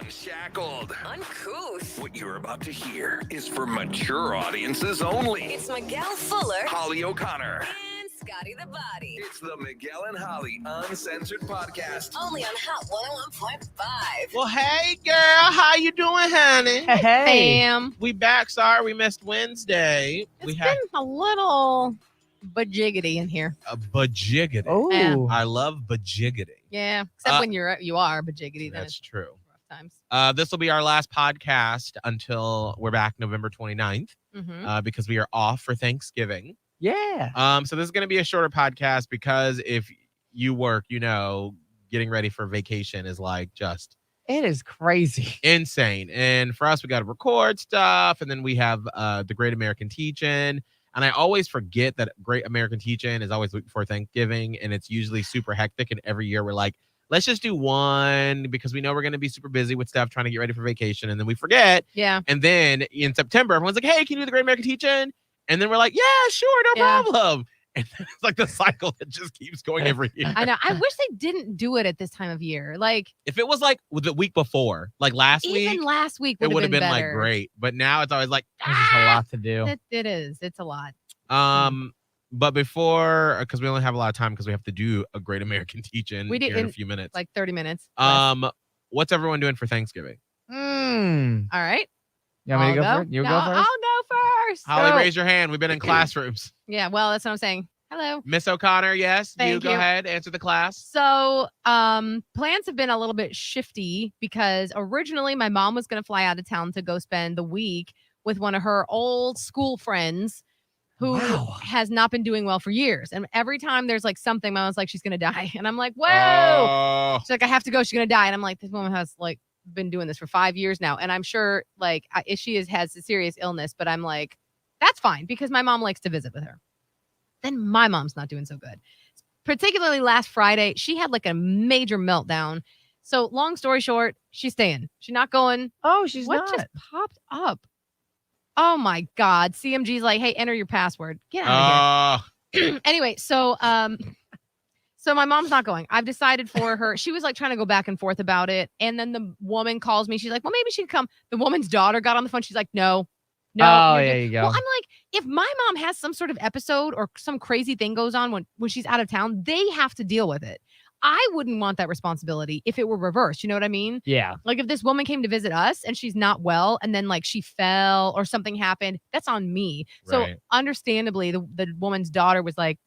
Unshackled. Uncouth. What you're about to hear is for mature audiences only. It's Miguel Fuller. Holly O'Connor. And Scotty the Body. It's the Miguel and Holly Uncensored podcast. Only on Hot 101.5. Well, hey, girl. How you doing, honey? Hey. We back. Sorry we missed Wednesday. It's been a little bajiggity in here. A bajiggity. Oh. Yeah. I love bajiggity. Yeah, except when you are bajiggity. Then That's it's true. rough times. This will be our last podcast until we're back November 29th because we are off for Thanksgiving. Yeah. So this is going to be a shorter podcast because if you work, getting ready for vacation is like just It is crazy. insane. And for us, we got to record stuff, and then we have the Great American Teach-In. And I always forget that Great American Teach-In is always the week before Thanksgiving, and it's usually super hectic. And every year we're like, let's just do one because we know we're going to be super busy with stuff trying to get ready for vacation, and then we forget. Yeah. And then in September, everyone's like, hey, can you do the Great American Teach-In? And then we're like, yeah, sure, no problem. And it's like the cycle that just keeps going every year. I know. I wish they didn't do it at this time of year. Like, if it was like the week before, like last week, even last week it would have been better. like great. But now it's always like, There's just a lot to do. It is. It's a lot. But before, because we only have a lot of time because we have to do a Great American Teach-In We did here in in, a few minutes. Like 30 minutes. What's everyone doing for Thanksgiving? All right. You want me to go I'll first? You No, go first? I'll go first. Holly, Go. raise your hand. We've been in classrooms. Yeah, well, that's what I'm saying. Hello. Miss O'Connor, yes. Thank you go you. ahead, answer the class. So, plans have been a little bit shifty because originally my mom was going to fly out of town to go spend the week with one of her old school friends who has not been doing well for years. And every time there's like something, my mom's like, she's going to die. And I'm like, whoa. Oh. She's like, I have to go. She's going to die. And I'm like, this woman has like been doing this for 5 years now. And I'm sure like she has a serious illness, but I'm like, that's fine because my mom likes to visit with her. Then my mom's not doing so good. Particularly last Friday, she had like a major meltdown. So long story short, she's staying. She's not going. Oh, she's What not. just popped up? Oh my God. CMG's like, hey, enter your password. Get out of here. Anyway, so my mom's not going. I've decided for her. She was like trying to go back and forth about it. And then the woman calls me. She's like, well, maybe she'd come. The woman's daughter got on the phone. She's like, no. Oh, you're there good." you go. Well, I'm like, if my mom has some sort of episode or some crazy thing goes on when she's out of town, they have to deal with it. I wouldn't want that responsibility if it were reversed. You know what I mean? Yeah. Like if this woman came to visit us and she's not well and then like she fell or something happened, that's on me. So Right. understandably, the woman's daughter was like,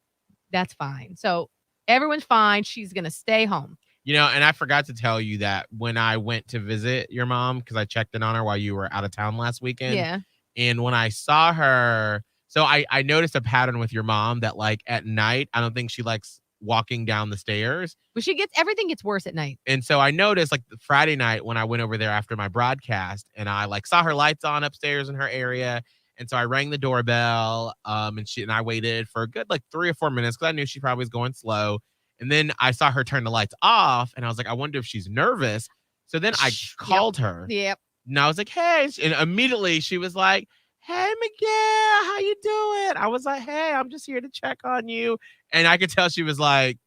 that's fine. So everyone's fine. She's going to stay home. And I forgot to tell you that when I went to visit your mom, because I checked in on her while you were out of town last weekend. Yeah. And when I saw her, so I noticed a pattern with your mom that like at night, I don't think she likes walking down the stairs. But everything gets worse at night. And so I noticed like the Friday night when I went over there after my broadcast and I like saw her lights on upstairs in her area. And so I rang the doorbell and I waited for a good like 3 or 4 minutes because I knew she probably was going slow. And then I saw her turn the lights off and I was like, I wonder if she's nervous. So then I called her. Yep. And I was like, hey. And immediately she was like, hey, Miguel, how you doing? I was like, hey, I'm just here to check on you. And I could tell she was like,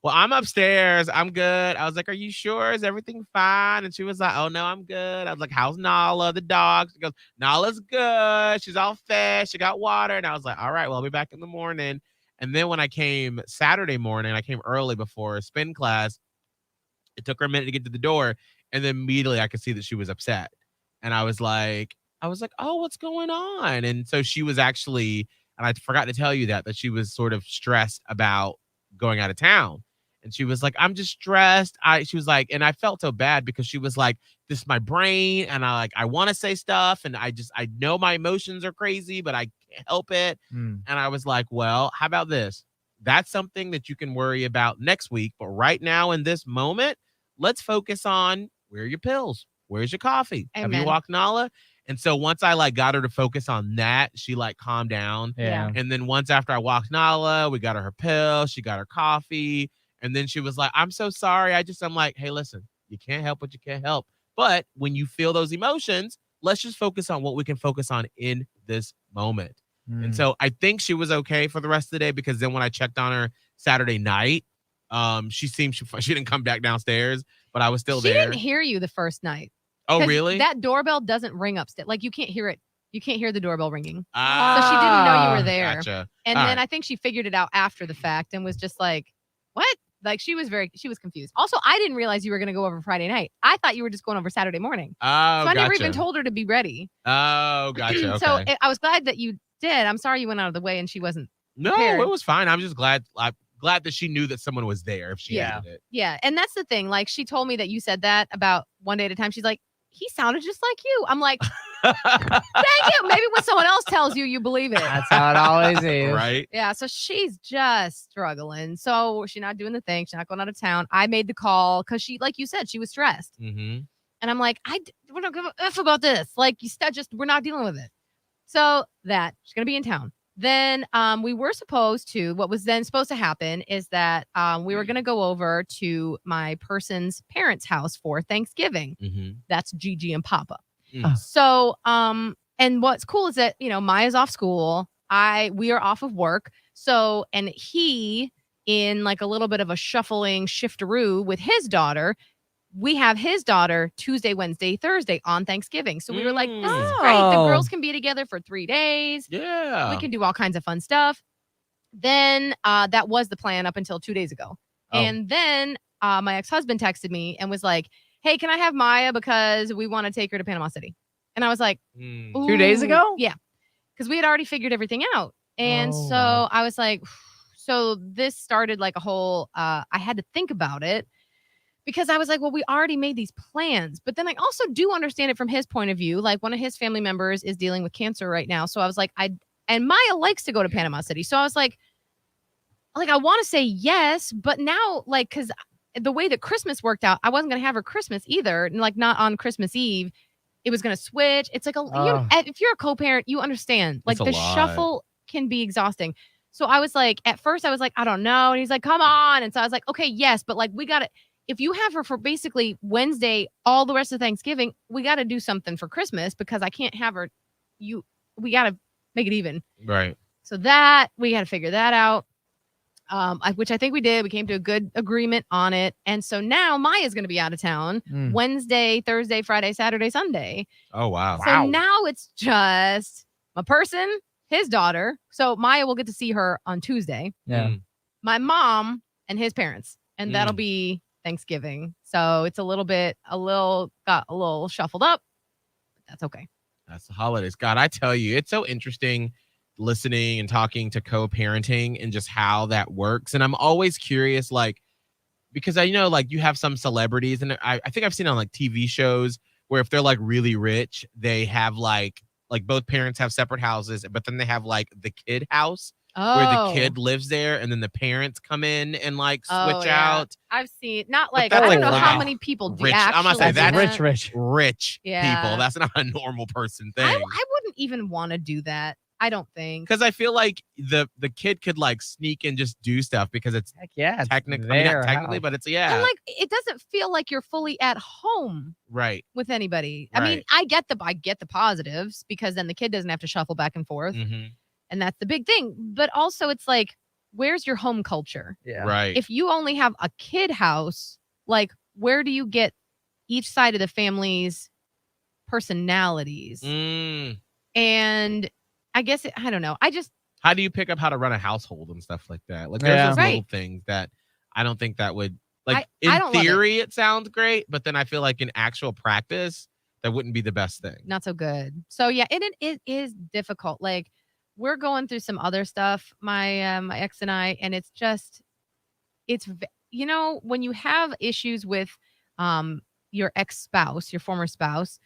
well, I'm upstairs. I'm good. I was like, are you sure? Is everything fine? And she was like, oh, no, I'm good. I was like, how's Nala, the dog? She goes, Nala's good. She's all fed. She got water. And I was like, all right, well, I'll be back in the morning. And then when I came Saturday morning, I came early before spin class. It took her a minute to get to the door. And then immediately I could see that she was upset. And I was like, oh, what's going on? And so she was actually, and I forgot to tell you that she was sort of stressed about going out of town. And she was like, I'm just stressed. She was like, and I felt so bad because she was like, this is my brain. And I want to say stuff. And I know my emotions are crazy, but I can't help it. And I was like, well, how about this? That's something that you can worry about next week. But right now in this moment, let's focus on where are your pills? Where's your coffee? Amen. Have you walked Nala? And so once I like got her to focus on that, she like calmed down. Yeah. And then once after I walked Nala, we got her pill, she got her coffee. And then she was like, I'm so sorry. I'm like, hey, listen, you can't help what you can't help. But when you feel those emotions, let's just focus on what we can focus on in this moment. And so I think she was okay for the rest of the day because then when I checked on her Saturday night, she didn't come back downstairs, but I was still She there. didn't hear you the first night. Oh, 'Cause really? That doorbell doesn't ring upstairs. Like you can't hear it. You can't hear the doorbell ringing. Ah, So she didn't know you were there. Gotcha. And All then right. I think she figured it out after the fact and was just like, what? Like she was confused. Also, I didn't realize you were going to go over Friday night. I thought you were just going over Saturday morning. Oh, So I never gotcha. even told her to be ready. Oh, gotcha. Okay. So I was glad that you did. I'm sorry you went out of the way and she wasn't. No, prepared. it was fine. I'm just glad. I'm glad that she knew that someone was there if she Yeah. needed it. Yeah. And that's the thing. Like she told me that you said that about one day at a time. She's like, he sounded just like you. I'm like, dang it. Maybe when someone else tells you, you believe it. That's how it always is. Right? Yeah, so she's just struggling. So she's not doing the thing. She's not going out of town. I made the call because she, like you said, she was stressed. Mm-hmm. And I'm like, we don't give a F about this. Like, we're not dealing with it. So she's going to be in town. Then we were supposed to, what was then supposed to happen is that we were going to go over to my person's parents' house for Thanksgiving. Mm-hmm. That's Gigi and Papa. Mm. So, and what's cool is that, Maya's off school. We are off of work. So, and he in like a little bit of a shuffling shiftaroo with his daughter. We have his daughter Tuesday, Wednesday, Thursday on Thanksgiving. So we were like, this is great. The girls can be together for 3 days. Yeah. We can do all kinds of fun stuff. Then that was the plan up until 2 days ago. Oh. And then my ex-husband texted me and was like, hey, can I have Maya because we want to take her to Panama City? And I was like, 2 days ago? Yeah. Because we had already figured everything out. And so wow. I was like, so this started like a whole, I had to think about it. Because I was like, well, we already made these plans. But then I also do understand it from his point of view. Like one of his family members is dealing with cancer right now. So I was like, and Maya likes to go to Panama City. So I was like I want to say yes. But now, like, because the way that Christmas worked out, I wasn't going to have her Christmas either. And like not on Christmas Eve. It was going to switch. It's like, if you're a co-parent, you understand. Like the shuffle can be exhausting. So I was like, at first I was like, I don't know. And he's like, come on. And so I was like, okay, yes. But like, we got to. If you have her for basically Wednesday, all the rest of Thanksgiving, we got to do something for Christmas because I can't have her. We got to make it even. Right. So that we got to figure that out. Which I think we did. We came to a good agreement on it. And so now Maya's going to be out of town Wednesday, Thursday, Friday, Saturday, Sunday. Oh, wow. So now it's just my person, his daughter. So Maya will get to see her on Tuesday. Yeah. My mom and his parents. And that'll be Thanksgiving. So it's got a little shuffled up. But that's okay. That's the holidays. God, I tell you, it's so interesting listening and talking to co-parenting and just how that works. And I'm always curious, like, because I know like you have some celebrities and I think I've seen on like TV shows where if they're like really rich, they have like both parents have separate houses, but then they have like the kid house. Where the kid lives there and then the parents come in and like switch out. I've seen not But like that's I don't like, know wow. how many people do Rich. I'm gonna say actually that's do rich. Rich Yeah. people. That's not a normal person thing. I wouldn't even want to do that. I don't think. Because I feel like the kid could like sneak and just do stuff because it's Heck yeah. it's technically, I mean, their not technically, house. but it's And like it doesn't feel like you're fully at home right. with anybody. I mean, Right. I get the positives because then the kid doesn't have to shuffle back and forth. Mm-hmm. And that's the big thing. But also it's like, where's your home culture? Yeah. Right. If you only have a kid house, like where do you get each side of the family's personalities? And I guess I don't know. How do you pick up how to run a household and stuff like that? Like there's those little things that I don't think that would like I in don't love theory it sounds great, but then I feel like in actual practice that wouldn't be the best thing. not so good. So yeah, it is difficult. Like we're going through some other stuff, my ex and I, and it's when you have issues with your ex-spouse, your former spouse,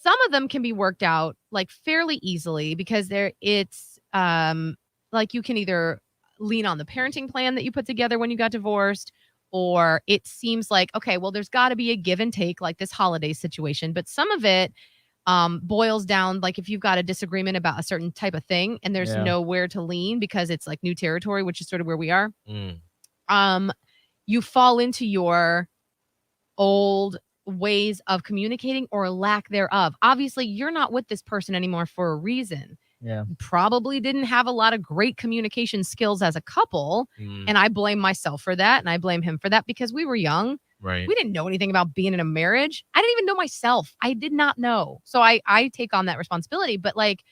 some of them can be worked out like fairly easily because it's like you can either lean on the parenting plan that you put together when you got divorced, or it seems like, okay, well, there's got to be a give and take like this holiday situation. But some of it boils down, like if you've got a disagreement about a certain type of thing and there's nowhere to lean because it's like new territory, which is sort of where we are. You fall into your old ways of communicating or lack thereof. Obviously, you're not with this person anymore for a reason. Yeah. Probably didn't have a lot of great communication skills as a couple. And I blame myself for that. And I blame him for that because we were young. Right. We didn't know anything about being in a marriage. I didn't even know myself. I did not know. So I take on that responsibility. But like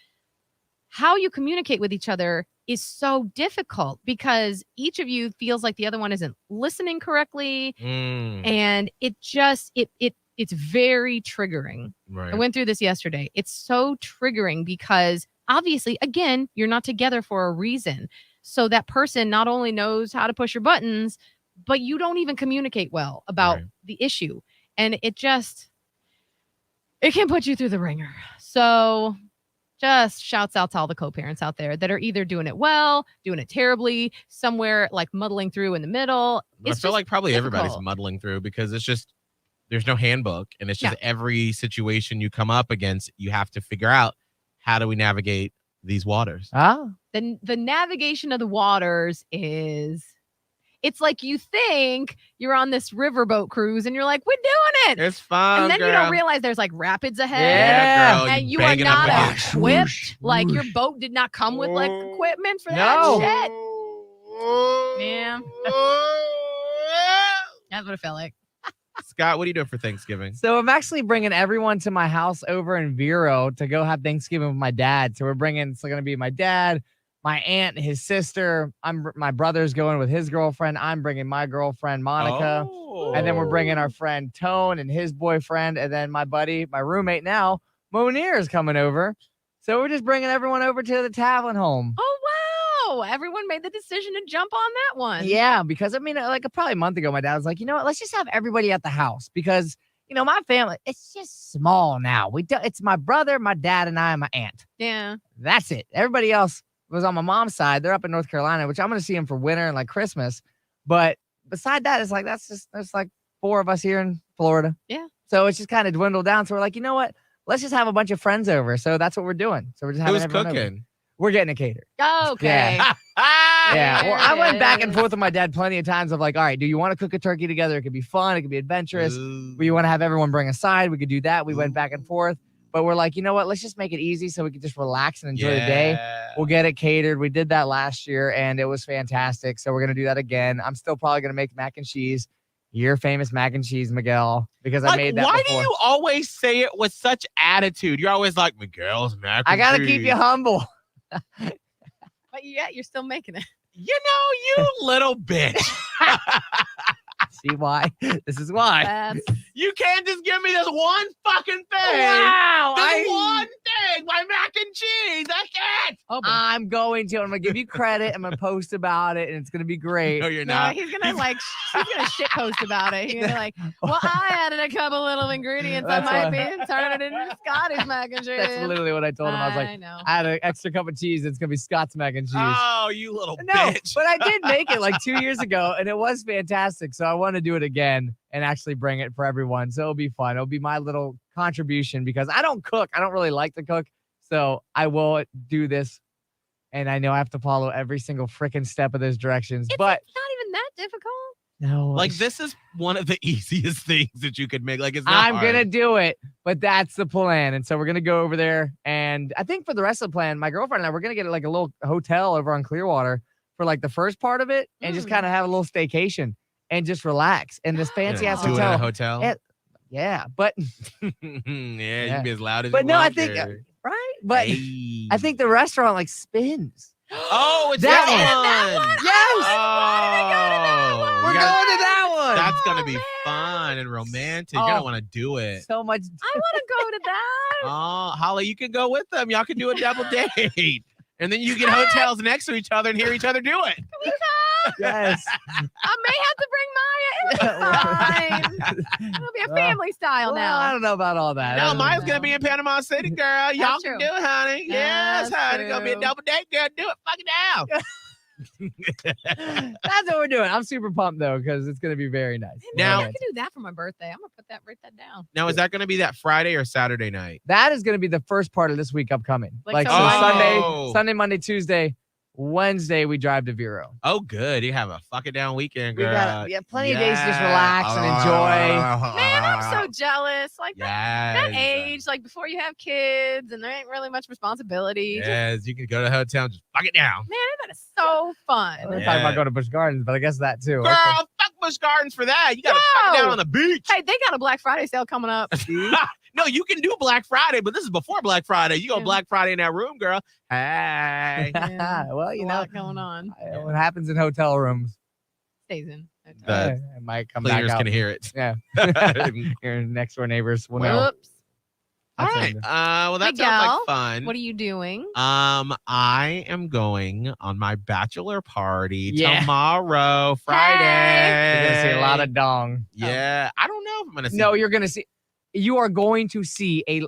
how you communicate with each other is so difficult because each of you feels like the other one isn't listening correctly. And it just it's very triggering. Right. I went through this yesterday. It's so triggering because obviously, again, you're not together for a reason. So that person not only knows how to push your buttons, but you don't even communicate well about the issue. And it can put you through the ringer. So just shouts out to all the co-parents out there that are either doing it well, doing it terribly, somewhere like muddling through in the middle. I feel like probably difficult. everybody's muddling through because it's just, there's no handbook. And it's just every situation you come up against, you have to figure out how do we navigate these waters. The navigation of the waters is, it's like you think you're on this riverboat cruise and you're like, we're doing it. It's fun. And then girl. you don't realize there's like rapids ahead. Yeah, girl. And you are banging up not against- equipped. Like your boat did not come with like equipment for that shit. Yeah. That's what it felt like. Scott, what are you doing for Thanksgiving? So I'm actually bringing everyone to my house over in Vero to go have Thanksgiving with my dad. So it's going to be my dad, my aunt, his sister. My brother's going with his girlfriend. I'm bringing my girlfriend, Monica. Oh. And then we're bringing our friend Tone and his boyfriend. And then my buddy, my roommate now, Monir, is coming over. So we're just bringing everyone over to the Tavlin home. Oh, wow. Everyone made the decision to jump on that one. Yeah, because I mean, like probably a month ago, my dad was like, you know what, let's just have everybody at the house because, you know, my family, it's just small now. It's my brother, my dad, and I, and my aunt. Yeah. That's it. Everybody else was on my mom's side. They're up in North Carolina, which I'm going to see them for winter and like Christmas. But beside that, it's like, there's like 4 of us here in Florida. Yeah. So it's just kind of dwindled down. So we're like, you know what? Let's just have a bunch of friends over. So that's what we're doing. So we're just having Who's everyone over. cooking? We're getting a caterer. Okay. Yeah. Yeah. Well, I went back and Yes. forth with my dad plenty of times of like, all right, do you want to cook a turkey together? It could be fun. It could be adventurous. Ooh. We want to have everyone bring a side. We could do that. We went back and forth. But we're like, you know what? Let's just make it easy so we can just relax and enjoy the day. We'll get it catered. We did that last year, and it was fantastic. So we're going to do that again. I'm still probably going to make mac and cheese. Your famous mac and cheese, Miguel, because I made that why before. do you always say it with such attitude? You're always like, Miguel's mac and I got to keep cheese. you humble. But yeah, you're still making it. You know, you little bitch. See why? This is why. That's You can't just give me this one fucking thing. Wow. This one thing, my mac and cheese. That's it. oh, boy. I'm going to. I'm going to give you credit. I'm going to post about it, and it's going to be great. No, you're no, not. he's gonna like he's gonna shit post about it. He's gonna be like, well, I added a couple little ingredients. I That's might what- be turning it into Scottish mac and cheese. That's literally what I told him. I was I like, know. I had an extra cup of cheese. It's going to be Scott's mac and cheese. Oh, you little No, bitch. but I did make it like 2 years ago, and it was fantastic. So I want to do it again and actually bring it for everyone. So it'll be fun. It'll be my little contribution because I don't cook. I don't really like to cook. So I will do this. And I know I have to follow every single freaking step of those directions. It's but not even that difficult. no, Like, this is one of the easiest things that you could make. Like, it's not I'm hard. going to do it. But that's the plan. And so we're going to go over there. And I think for the rest of the plan, my girlfriend and I, we're going to get like a little hotel over on Clearwater for like the first part of it and just kind of have a little staycation and just relax. And this fancy ass Do it in a hotel. hotel. Yeah, but yeah, you can be as loud as But you no, I want think there. right. But Hey. I think the restaurant like spins. Oh, it's That that one. one. Yes, Oh, we're you going gotta- to that one. That's gonna be man. fun and romantic. You're gonna Oh. want to do it. So much. I want to go to that. Oh, Holly, you can go with them. Y'all can do a double date. And then you get hotels next to each other and hear each other do it. Yes. I may have to bring Maya. It'll be fine. It'll be a family style Well, I now. don't know about all that. I No, don't Maya's know. gonna be in Panama City, girl. Y'all That's can true. do it, honey. Yes, That's honey. Gonna be a true. double date, girl. Do it. Fuck it down. That's what we're doing. I'm super pumped though because it's gonna be very nice. Now- I can do that for my birthday. I'm gonna write that down. Now, is that gonna be that Friday or Saturday night? That is gonna be the first part of this week upcoming. Like so so Monday- Sunday, Monday, Tuesday, Wednesday we drive to Vero. Oh, good. You have a fuck it down weekend, We girl. got plenty of days to just relax and enjoy. Man, I'm so jealous. Like that Yes. age, like before you have kids, and there ain't really much responsibility. Just- Yes, you can go to the hotel and just fuck it down. man, that is so fun. We're talking about going to Busch Gardens, but I guess that too. Girl, Okay. fuck Busch Gardens for that. You got to chuck it down Whoa. on the beach. Hey, they got a Black Friday sale coming up. No, you can do Black Friday, but this is before Black Friday. You go Yeah. Black Friday in that room, girl. Hey. Yeah. Well, A you know, lot going on. what happens in hotel rooms, Stays in. The it might come back cleaners out. can hear it. Yeah. All Your next door neighbors will know. Whoops. That's right. it. Well, that sounds Miguel, like fun. What are you doing? I am going on my bachelor party Yeah. tomorrow, Friday. You're gonna see a lot of dong. Yeah, I don't know if I'm gonna see. No, you're gonna see. You are going to see a.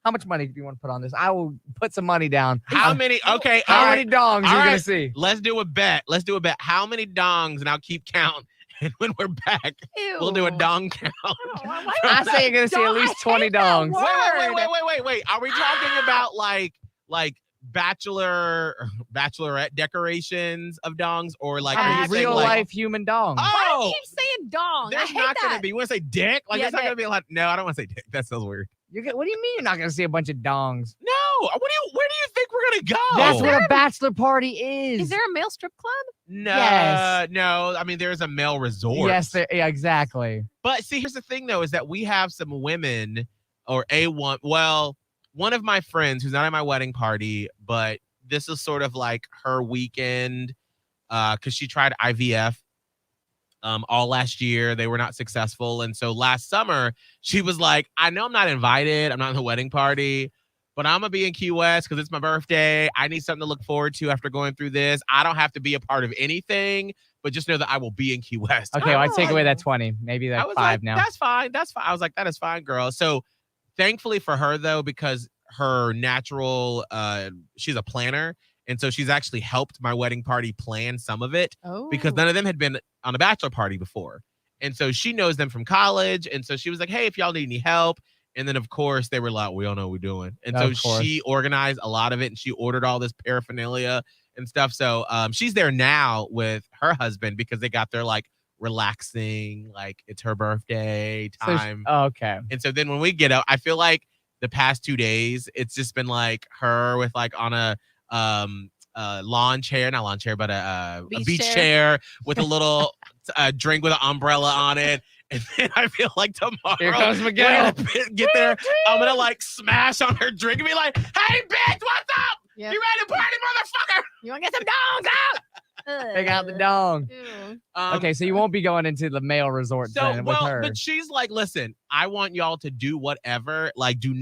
How much money do you want to put on this? I will put some money down. How many? Okay, How all many right. dongs All are you gonna right. see? Let's do a bet. How many dongs, and I'll keep count. And when we're back, we'll do a Ew. dong count. Why I say you're gonna see at least 20 dongs. Wait. Are we talking about like bachelorette decorations of dongs, or like are you saying, real like, life human dongs. Why do Oh, you keep saying dong? I there's hate not that. gonna be. You want to say dick? Like Yeah, it's not gonna dick. be a lot. No, I don't want to say dick. That sounds weird. What do you mean you're not gonna see a bunch of dongs? No. Where do you think we're gonna go? That's what a bachelor party is. Is there a male strip club? No, Yes. no. I mean, there's a male resort. Yes, yeah, exactly. But see, here's the thing, though, is that we have some women, or one of my friends who's not at my wedding party, but this is sort of like her weekend, because she tried IVF all last year. They were not successful. And so last summer, she was like, I know I'm not invited. I'm not in the wedding party, but I'm going to be in Key West because it's my birthday. I need something to look forward to after going through this. I don't have to be a part of anything, but just know that I will be in Key West. Okay, well, I take Oh. away that 20. Maybe I that's was 5 like, now. That's fine. That's fine. I was like, that is fine, girl. So thankfully for her, though, because her natural, she's a planner. And so she's actually helped my wedding party plan some of it Oh. because none of them had been on a bachelor party before. And so she knows them from college. And so she was like, hey, if y'all need any help. And then, of course, they were like, we all know what we're doing. And Of so course. she organized a lot of it and she ordered all this paraphernalia and stuff. So she's there now with her husband because they got their like relaxing, like it's her birthday So time. okay. And so then when we get out, I feel like the past 2 days, it's just been like her with like on a lawn chair, not lawn chair, but a beach chair with a little drink with an umbrella on it. And then I feel like tomorrow, Here comes when Miguel. I get there, I'm gonna like smash on her drink and be like, "Hey, bitch, what's up? Yep. You ready to party, motherfucker?" You want to get some dongs out? Take out the dong. Ew. Okay, so you won't be going into the male resort So then with her. but she's like, listen, I want y'all to do whatever. Like, you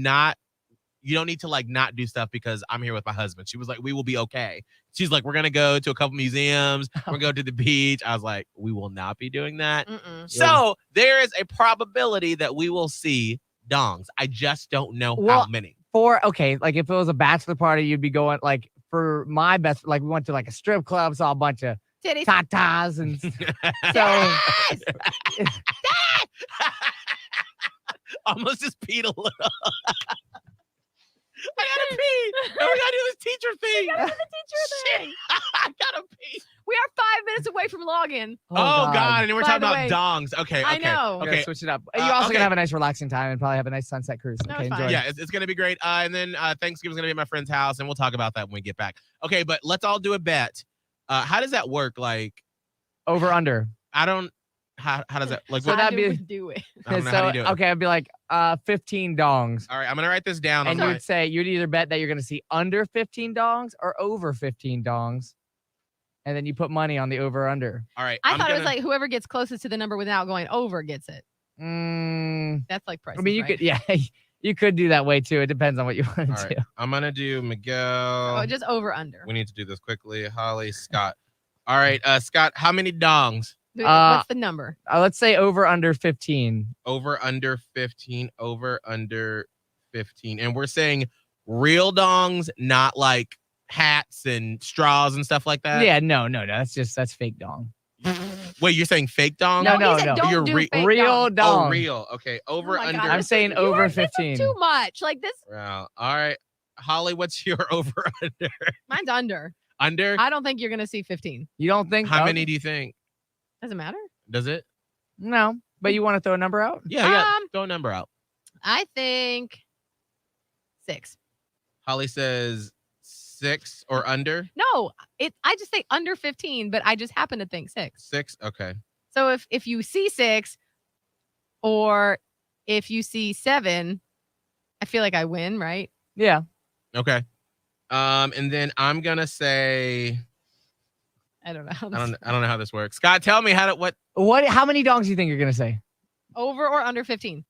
don't need to like not do stuff because I'm here with my husband. She was like, we will be okay. She's like, we're gonna go to a couple museums. We're gonna go to the beach. I was like, we will not be doing that. Mm-mm. So there is a probability that we will see dongs. I just don't know how Well, many. Like if it was a bachelor party, you'd be going like for my best, like we went to like a strip club, saw a bunch of Titties. tatas and so Yes! Almost just peed a little. I gotta pee. And we gotta do this teacher thing. Shit. I gotta pee. We are 5 minutes away from login. Oh, God. And then we're By talking the about way, dongs. Okay. I Okay. know. okay, Okay. switch it up. You also okay. gonna have a nice relaxing time and probably have a nice sunset cruise. No, Okay, it's fine. enjoy. Yeah, it's going to be great. And then Thanksgiving's going to be at my friend's house, and we'll talk about that when we get back. Okay, but let's all do a bet. How does that work? Like, Over under. I don't. How does that like? So what, that'd How do be- we do it. I don't know So how do you do it. okay, I'd be like 15 dongs. All right, I'm gonna write this down. And on you my, would say you'd either bet that you're gonna see under 15 dongs or over 15 dongs. And then you put money on the over under. all right. I I'm thought it was gonna- like whoever gets closest to the number without going over gets it. That's like price. I mean, you Right. could, yeah, you could do that way too. It depends on what you want All to right, do. I'm gonna do Miguel. Oh, just over under. We need to do this quickly. Holly, Scott. All right, Scott. How many dongs? What's the number? Let's say over under 15. Over under 15. Over under 15. And we're saying real dongs, not like hats and straws and stuff like that. Yeah, no. That's fake dong. Wait, you're saying fake dong? No, he said no. don't You're do re- fake Real dong. dong. Oh, real. Okay. Over Oh my under. God, I'm this saying is- over this is 15. Too much. Like this. Wow. All right. Holly, what's your over under? Mine's under. Under? I don't think you're gonna see 15. You don't think? How so? many do you think? Doesn't matter. Does it? No, but you want to throw a number out? Yeah. Throw a number out. I think 6. Holly says 6 or under. No, I just say under 15, but I just happen to think 6. 6. Okay. So if you see 6 or if you see 7, I feel like I win, right? Yeah. Okay. And then I'm gonna say I don't know. I don't know how this works. Scott, tell me what How many dongs do you think you're gonna say? Over or under 15?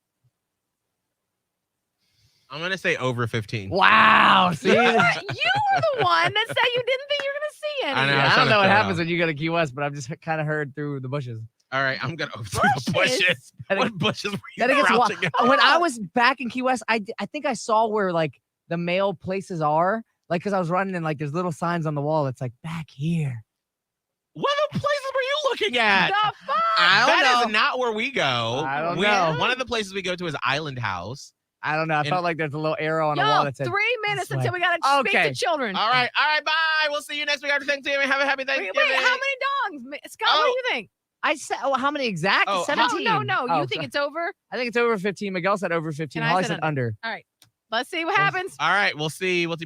I'm gonna say over 15. Wow. See, You were the one that said you didn't think you were gonna see any. I know. Yeah, was I trying don't to know what throw it happens out. when you go to Key West, but I've just kind of heard through the bushes. All right, I'm gonna through the bushes. What bushes were you That it gets crouching in? When I was back in Key West, I think I saw where like the male places are, like because I was running and like there's little signs on the wall that's like back here. What other places were you looking at? The fuck? That is not where we go. I don't know. One of the places we go to is Island House. I don't know. I felt like there's a little arrow on the wall Yo, that said 3 minutes this way. until we gotta speak Okay. to children. All right, bye. We'll see you next week after Thanksgiving. Have a happy Wait, Thanksgiving. how many dongs? Scott, what do you think? I said, how many exact? Oh, 17. No. Oh, You think it's over? I think it's over 15. Miguel said over 15. And I Holly said said under. Let's see what happens. All right, we'll see. We'll see.